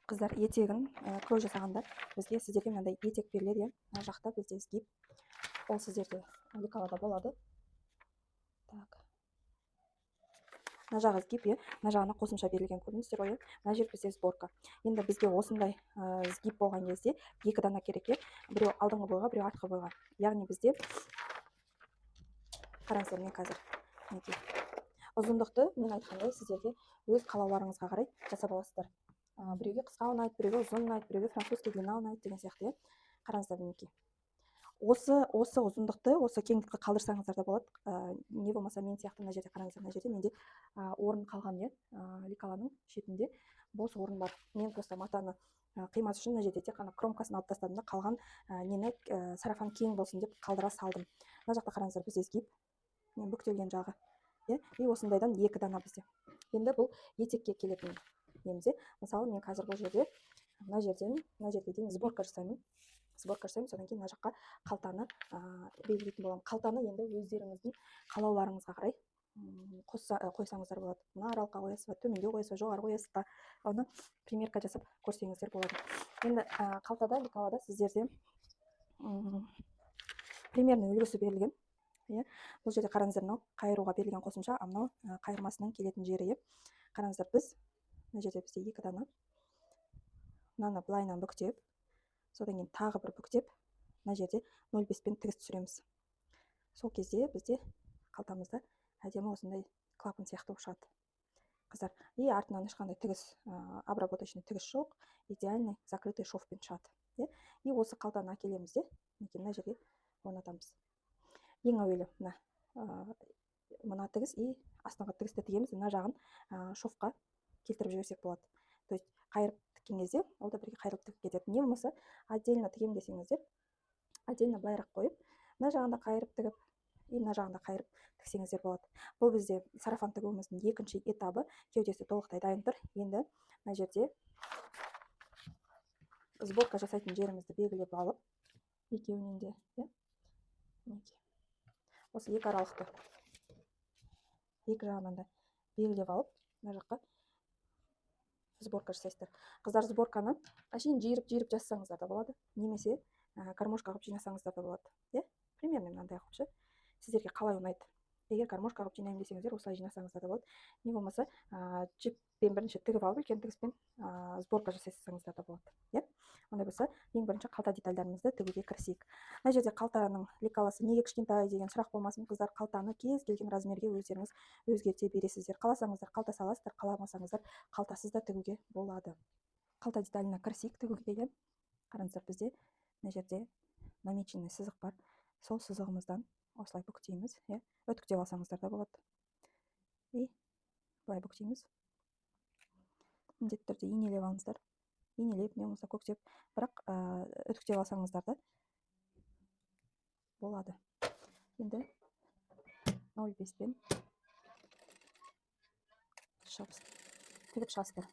Қыздар, етегін крой жасағанда бізге сіздерге мынандай етек беріледі. Мына жақта бізде сгиб. Ол сіздерде лекалада болады. Так. Мына жағы сгиб, мына жағына қосымша берілген көрдіңіздер ғой. Мына жер бізде сборка. Енді бізге осындай сгиб болған кезде екі дана керек. Біреу алдыңғы бойға, біреу артқы бойға. Яғни бізде қараңыздар, мен қазір ұзындықты мен айтқандай сіздерге өз қалауларыңызға қарай жасап аласыздар. Біреуге қысқа ұнайды, біреуге ұзын ұнайды, біреуге французский длина ұнайды деген сияқты. Қараңыздар мінекей. Осы ұзындықты, осы кеңдікті қалдырсаңыздар да болады. Не болмаса мен сияқты мына жерде қараңыздар, мына жерде менде орын қалған, лекаланың шетінде бос орын бар. Мен просто матаны қимас үшін мына жерде тек қана кромкасын алып тастадым да, қалған нені сарафан кең болсын деп қалдыра салдым. Мына жақта қараңыздар, бізде сгиб, бүктелген жағы. И осындайдан екі дана бізде. Енді бұл етекке келетін немізде. Мысалы, мен қазір бұл жерде мына жерге дейін сборка жасаймын. Содан кейін мына жаққа қалтаны белгілейтін боламын. Қалтаны енді өздеріңіздің қалауларыңызға қарай қойсаңыздар болады. Мына аралыққа қоясыз ба, төменге қоясыз ба, жоғары қоясыз ба, оны примерка жасап көрсеңіздер болады. Енді қалтада, лекалада сіздерде примерно үлгісі берілген. Бұл жерде қараңыздар, мынау қайыруға берілген қосымша, мынау қайырмасының келетін жері. Қараңыздар, біз мына жерде бізде екі дана. Мынаны былайынан бүктеп, содан кейін тағы бір бүктеп, мына жерде 0,5 пен тігіс түсіреміз. Сол кезде бізде қалтамызда әдемі осындай клапан сияқты болып шығады. Қыздар, и артынан ешқандай тігіс, обработочный тігіс жоқ, идеальный закрытый шовпен шығады. И осы қалтаны әкелеміз де, мына жерге орнатамыз. Ең әуелі мына тігіс и астыңғы тігісті тігеміз, мына жағын шовқа келтіріп жіберсек болады. То есть қайырып тіккен кезде ол да бірге қайырылып тігіп кетеді. Не болмаса отдельно тігем десеңіздер, отдельно былайырақ қойып, мына жағында қайырып тігіп, и мына жағында қайырып тіксеңіздер болады. Бұл бізде сарафан тігуіміздің екінші этабы. Кеудесі толықтай дайын тұр. Енді мына жерде сборка жасайтын жерімізді белгілеп алып, екеуінен де, осы екі аралықты екі жағынан да белгілеп алып, мына жаққа сборка жасайсыздар. Қыздар, сборканы әшейін жиырып жасасаңыздар да болады, немесе гармошка қылып жинасаңыздар да болады. Примерно мынандай қылып, сіздерге қалай ұнайды. Егер гармошка қылып жинаймын десеңіздер, осылай жинасаңыздар да болады. Не болмаса жіппен бірінші тігіп алып, үлкен тігіспен сборка жасасаңыздар да болады. Ондай болса, ең бірінші қалта детальдарымызды тігуге кірісейік. Мына жерде қалтаның лекаласы неге кішкентай деген сұрақ болмасын. Қыздар, қалтаны кез келген размерге өздеріңіз өзгерте бересіздер. Қаласаңыздар қалта саласыздар, қаламасаңыздар қалтасыз да тігуге болады. Қалта деталіне кірісейік тігуге. Қараңыздар, бізде мына жерде намеченный сызық бар. Сол сызығымыздан осылай бүктейміз. Өтіктеп алсаңыздар да болады. И былай бүктейміз. Міндетті түрде инелеп алыңыздар. Инелеп, не болмаса көктеп, бірақ өтіктеп алсаңыздар да болады. Енді 0,5 пен тігіп шығасыздар.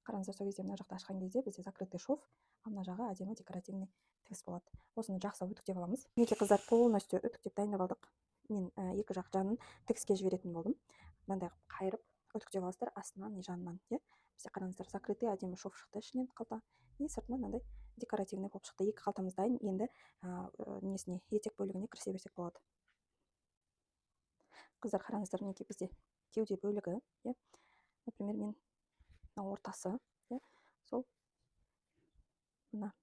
Қараңыздар, сол кезде мына жақта ашқан кезде бізде закрытый шов, а мына жағы әдемі декоративный тігіс болады. Осыны жақсы өтіктеп аламыз. Неке қыздар, полностью өтіктеп дайындап алдық. Мен екі жақ жанын тігіске жіберетін болдым. Мынандай қайырып өтіктеп аласыздар, астынан и жанынан. Бізде қараңыздар, закрытый әдемі шов шықты ішінен қалта. И сыртынан мынандай декоративный болып шықты. Екі қалтамыз дайын. Енді несіне, етек бөлігіне кірісе берсек болады. Қыздар, қараңыздар, неке бізде кеуде бөлігі, например, мен ортасы, сол мына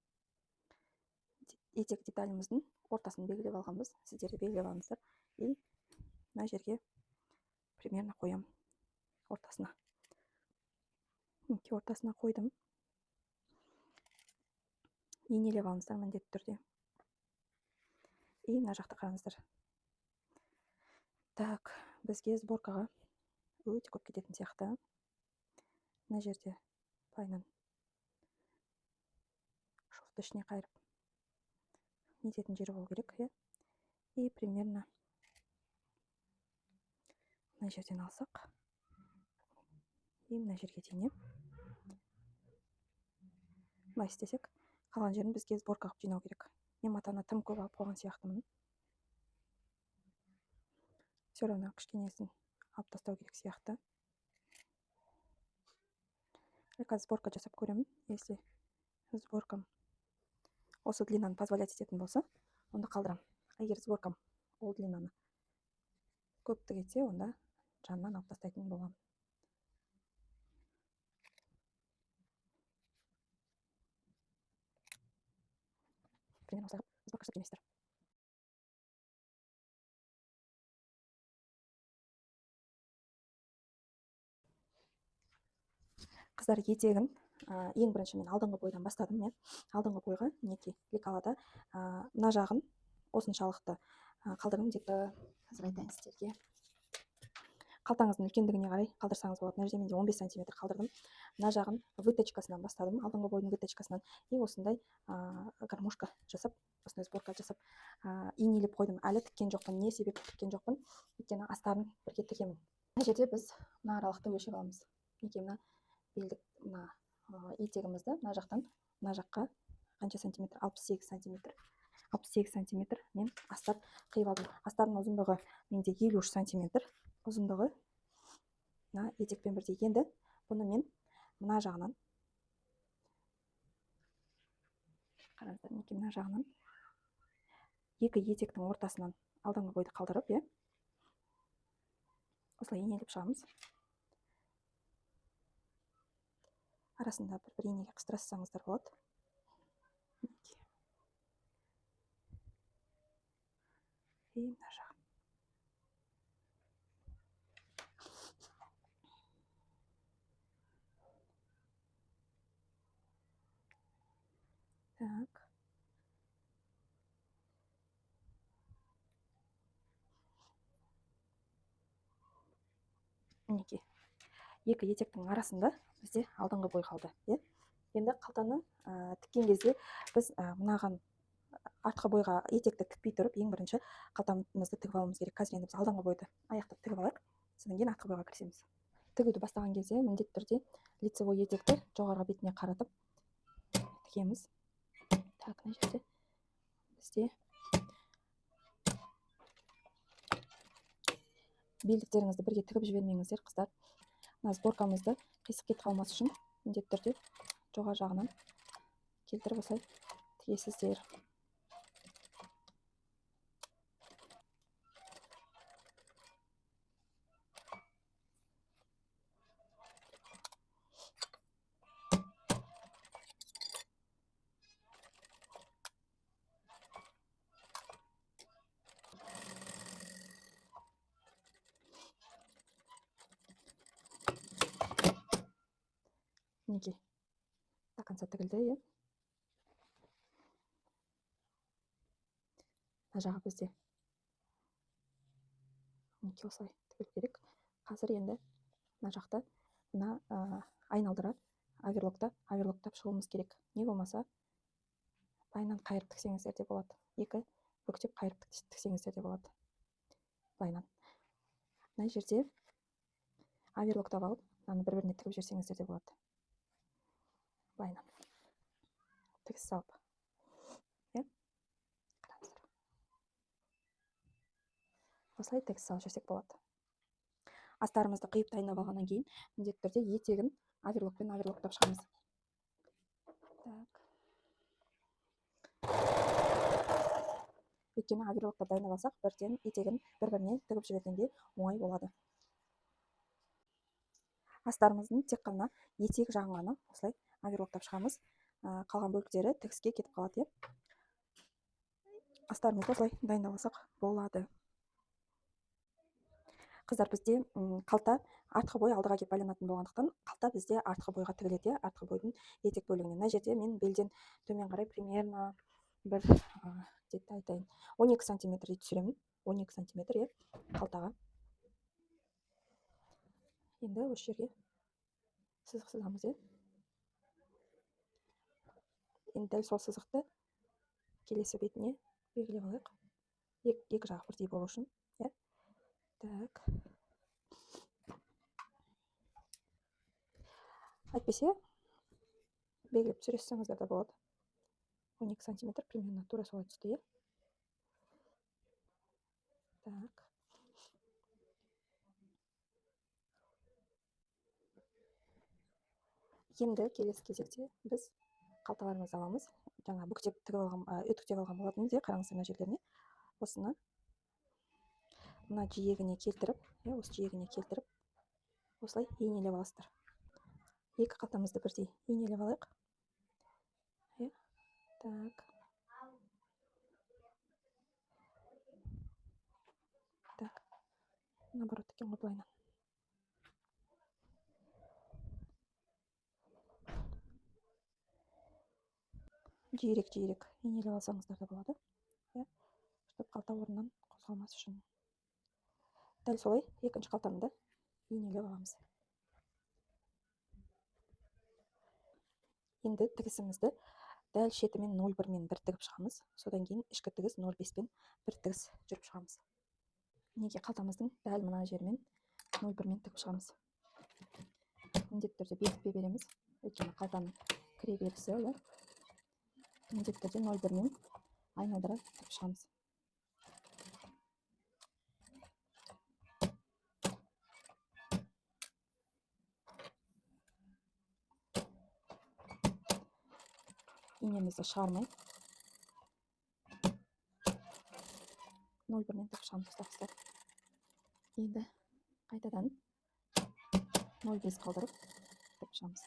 етек деталіміздің ортасын белгілеп алғанбыз. Сіздер де белгілеп алыңыздар. И мына жерге примерно қоям. Ортасына қойдым. Инелеп алыңыздар міндетті түрде. И мына жақта қараңыздар. Так, бізге сборкаға өте көп кететін сияқты. Мына жерде пайнан шовты ішіне қайырып нететін жері болу керек. И примерно мына жерден алсақ, и мына жерге дейін. Былай істесек, қалған жерін бізге сборка қылып жинау керек. Мен матаны тым көп алып қойған сияқтымын. все равно кішкенесін алып тастау керек сияқты. Қазір сборка жасап көремін. Если сборкам осы длинаны позволять ететін болса, онда қалдырам. Егер сборкам ол длинаны көптік етсе, онда жанынан алып тастайтын боламын. Примерно осылай сборка жасап келмейсіздер. Қыздар, етегін ең бірінші мен алдыңғы бойдан бастадым. Мен алдыңғы бойға мінекей лекалада мына жағын осыншалықты қалдырдым. Где-то қазір айтайын сіздерге, қалтаңыздың үлкендігіне қарай қалдырсаңыз болады. Мына жерде менде 15 сантиметр қалдырдым. Мына жағын выточкасынан бастадым, алдыңғы бойдың выточкасынан. И осындай гармошка жасап, осындай сборка жасап иінелеп қойдым. Әлі тіккен жоқпын. Не себеп тіккен жоқпын? Өйткені астарын бірге тігемін. Мына жерде біз мына аралықты өлшеп аламыз. Мінекей мына белдік, мына етегімізді мына жақтан мына жаққа қанша сантиметр? 68 сантиметр. 68 сантиметр мен астап қиып алдым. Астардың ұзындығы менде 53 сантиметр. Ұзындығы мына етекпен бірдей. Енді бұны мен мына жағынан, қараңыздар, мінекей мына жағынан екі етектің ортасынан алдыңғы бойды қалдырып, осылай инелеп шығамыз. Арасында бір инеге қыстырсаңыздар болады. И мына жағын. Так. Мінекей. Екі етектің арасында бізде алдыңғы бой қалды. Енді қалтаны тіккен кезде біз мынаған артқы бойға етекті тікпей тұрып, ең бірінші қалтамызды тігіп алуымыз керек. Қазір енді біз алдыңғы бойды аяқтап тігіп алайық, содан кейін артқы бойға кірісеміз. Тігуді бастаған кезде міндетті түрде лицевой етекті жоғарғы бетіне қаратып тігеміз. Так, мына жерде бізде белдіктеріңізді бірге тігіп жібермеңіздер, қыздар. Мына сборкамызды қисық кетіп қалмас үшін міндетті түрде жоғары жағынан келтіріп осылай тігесіздер. Мінекей до конца тігілді. Мына жағы бізде мінекей осылай тігілу керек. Қазір енді мына жақта мына айналдыра аверлоктап шығуымыз керек. Не болмаса былайынан қайырып тіксеңіздер де болады. Екі бүктеп қайырып тіксеңіздер де болады. Былайынан. Мына жерде аверлоктап алып, мынаны бір-біріне тігіп жіберсеңіздер де болады. Былайынан. Тігіс салып. Осылай тігіс салып жүрсек болады. Астарымызды қиып дайындап алғаннан кейін міндетті түрде етегін аверлоктап шығамыз. Так. Өйткені аверлоктап дайындап алсақ, бірден етегін бір-біріне тігіп жібергенде оңай болады. Астарымыздың тек қана етек жағын ғана осылай аверлоктап шығамыз. Қалған бөліктері тігіске кетіп қалады. Астарымызды осылай дайындап алсақ болады. Қыздар, бізде қалта артқы бой алдыға кеп байланатын болғандықтан, қалта бізде артқы бойға тігіледі. Артқы бойдың етек бөлігіне. Мына жерде мен белден төмен қарай примерно бір где-то айтайын 12 сантиметр түсіремін. 12 сантиметр қалтаға. Енді осы жерге сызық сызамыз. Енді дәл сол сызықты келесі бетіне белгілеп алайық. Екі жағы бірдей болу үшін. Так. Әйтпесе белгілеп түсірсеңіздер де болады. 12 сантиметр примерно тура солай түсті. Так. Енді келесі кезекте біз қалталарымызды аламыз. Жаңа бүктеп тігіп алған, үтіктеп алған болатынбыз, қараңыздар мына жерлеріне. Осыны мына жиегіне келтіріп, осы жиегіне келтіріп, осылай иінелеп аласыздар. Екі қалтамызды бірдей иінелеп алайық. Так. Так. Наоборот екен ғой, былайынан. Жиірек иінелеп алсаңыздар да болады. Чтобы қалта орнынан қозғалмас үшін. Дәл солай екінші қалтаны да иінелеп аламыз. Енді тігісімізді дәл шетімен 0,1-мен 1 тігіп шығамыз. Содан кейін ішкі тігіс 0,5-пен 1 тігіс жүріп шығамыз. Неге қалтамыздың дәл мына жермен 0,1-мен тігіп шығамыз. Міндетті түрде бекітпей береміз. Өйткені қалтаның кіре берісі, міндетті түрде 0,1-мен айналдыра тігіп шығамыз. Иінемізді шығармай 0,1-мен тігіп шығамыз, достар. Енді қайтадан 0,5 қалдырып тігіп шығамыз.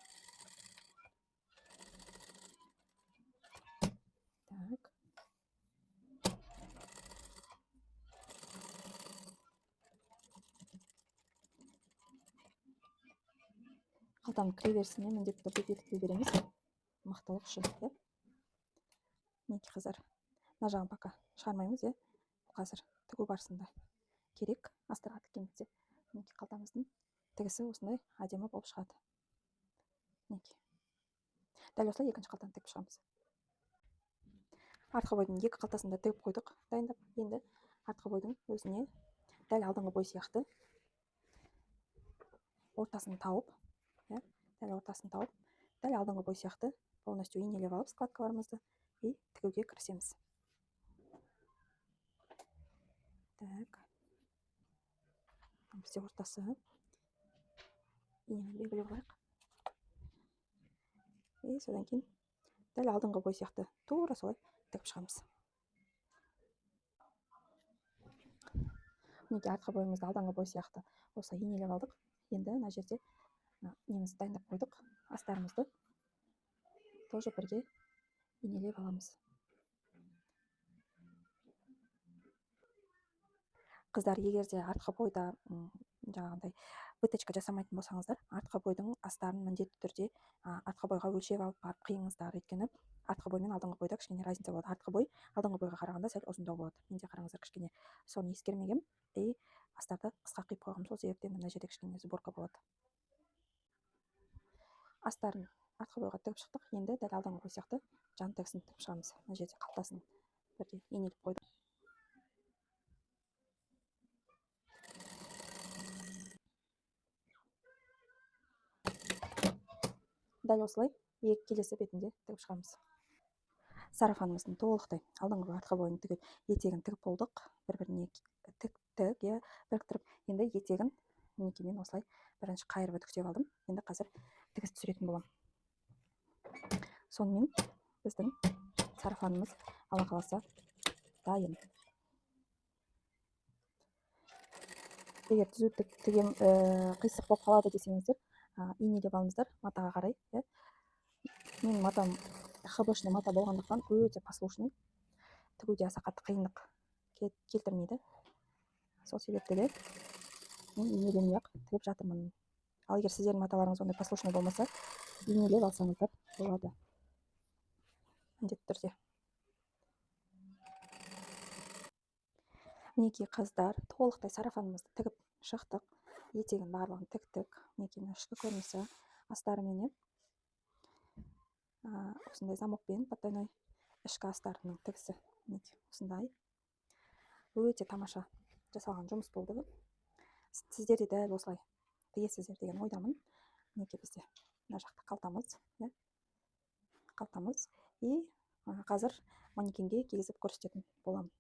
Так. Қалтаның кіре берісіне міндетті түрде бекітпей береміз. Мықтылық үшін. Мінекей қыздар, мына жағын пока шығармаймыз. Қазір тігу барысында керек. Астарға тіккенде мінекей қалтамыздың тігісі осындай әдемі болып шығады. Мінекей. Дәл осылай екінші қалтаны тігіп шығамыз. Артқы бойдың екі қалтасын да тігіп қойдық, дайындап. Енді артқы бойдың өзіне дәл алдыңғы бой сияқты ортасын тауып, дәл алдыңғы бой сияқты полностью иінелеп алып складкаларымызды и тігуге кірісеміз. Так. Бізде ортасы иінені белгілеп алайық. И содан кейін дәл алдыңғы бой сияқты тура солай тігіп шығамыз. Мінекей артқы бойымызды алдыңғы бой сияқты осылай иінелеп алдық. Енді мына жерде немізді дайындап қойдық. Астарымызды тоже бірге иінелеп аламыз. Қыздар, егер де артқы бойда жаңағындай выточка жасамайтын болсаңыздар, артқы бойдың астарын міндетті түрде артқы бойға өлшеп алып барып қиыңыздар. Өйткені артқы бой мен алдыңғы бойда кішкене разница болады. Артқы бой алдыңғы бойға қарағанда сәл ұзындау болады. Менде қараңыздар, кішкене соны ескермегем и астарды қысқа қиып қойғам. Сол себептен мына жерде кішкене сборка болады. Астарын артқы бойға тігіп шықтық. Енді дәл алдыңғы бой сияқты жан тігісін тігіп шығамыз. Мына жерде қалтасын бірдей иінелеп қойдық. Дәл осылай келесі бетінде тігіп шығамыз. Сарафанымыздың толықтай алдыңғы артқы бойын тігіп, етегін тігіп болдық. Бір-біріне біріктіріп, енді етегін мен осылай бірінші қайырып үтіктеп алдым. Енді қазір тігіс түсіретін боламын. Сонымен біздің сарафанымыз Алла қаласа дайын. Егер түзу тігем қисық болып қалады десеңіздер, иінелеп алыңыздар матаға қарай. Мен матам хбшный мата болғандықтан өте послушный, тігуде аса қатты қиындық келтірмейді. Сол себепті де мен иінелемей-ақ тігіп жатырмын. Ал егер сіздердің маталарыңыз ондай послушный болмаса, иінелеп алсаңыздар болады. Міндетті түрде. Мінекей қыздар, толықтай сарафанымызды тігіп шықтық. Етегін барлығын тіктік. Мінекей ішкі көрінісі астарымен осындай замокпен потайной ішкі астарының тігісі. Осындай өте тамаша жасалған жұмыс болды. Сіздер де дәл осылай тігесіздер деген ойдамын. Мінекей бізде мына жақта қалтамыз и қазір манекенге кигізіп көрсететін боламын.